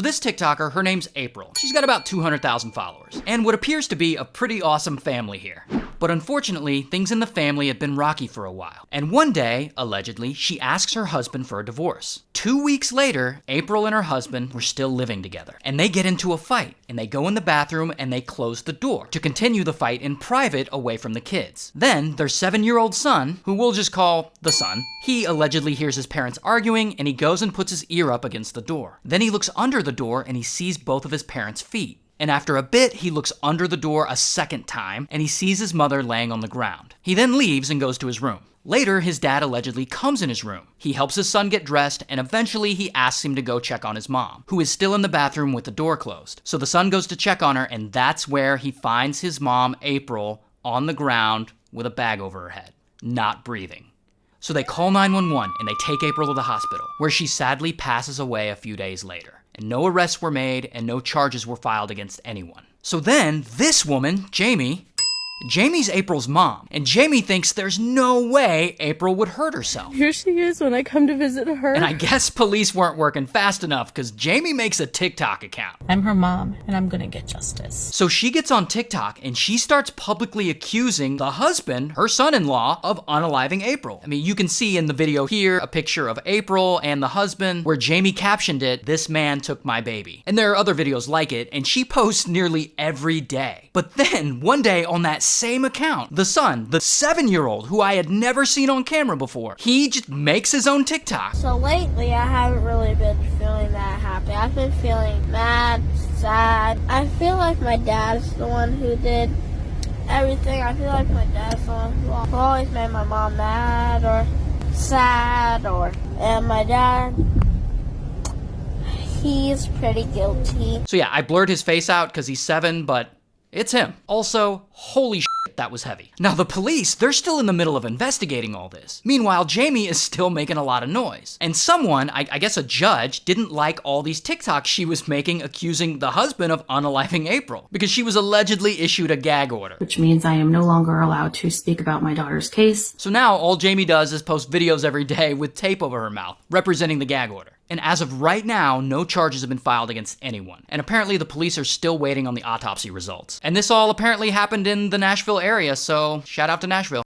This TikToker, her name's April. She's got about 200,000 followers, and what appears to be a pretty awesome family here. But unfortunately, things in the family have been rocky for a while. And one day, allegedly, she asks her husband for a divorce. 2 weeks later, April and her husband were still living together. And they get into a fight, and they go in the bathroom and they close the door to continue the fight in private away from the kids. Then, their 7-year-old son, who we'll just call the son, he allegedly hears his parents arguing and he goes and puts his ear up against the door. Then he looks under the door and he sees both of his parents' feet. And after a bit, he looks under the door a second time, and he sees his mother laying on the ground. He then leaves and goes to his room. Later, his dad allegedly comes in his room. He helps his son get dressed, and eventually he asks him to go check on his mom, who is still in the bathroom with the door closed. So the son goes to check on her, and that's where he finds his mom, April, on the ground with a bag over her head, not breathing. So they call 911, and they take April to the hospital, where she sadly passes away a few days later. And no arrests were made and no charges were filed against anyone. So then, this woman, Jamie's April's mom, and Jamie thinks there's no way April would hurt herself. Here she is when I come to visit her. And I guess police weren't working fast enough because Jamie makes a TikTok account. I'm her mom, and I'm gonna get justice. So she gets on TikTok and she starts publicly accusing the husband, her son-in-law, of unaliving April. I mean, you can see in the video here a picture of April and the husband where Jamie captioned it, "This man took my baby." And there are other videos like it, and she posts nearly every day. But then, one day on that same account, the son, the 7-year-old who I had never seen on camera before, he just makes his own TikTok. So lately I haven't really been feeling that happy. I've been feeling mad, sad. I feel like my dad's the one who did everything. I feel like my dad's the one who always made my mom mad or sad, and my dad, he's pretty guilty. So yeah, I blurred his face out because he's 7, but it's him. Also, holy shit, that was heavy. Now the police, they're still in the middle of investigating all this. Meanwhile, Jamie is still making a lot of noise. And someone, I guess a judge, didn't like all these TikToks she was making accusing the husband of unaliving April because she was allegedly issued a gag order. Which means I am no longer allowed to speak about my daughter's case. So now all Jamie does is post videos every day with tape over her mouth, representing the gag order. And as of right now, no charges have been filed against anyone. And apparently the police are still waiting on the autopsy results. And this all apparently happened in the Nashville area, so shout out to Nashville.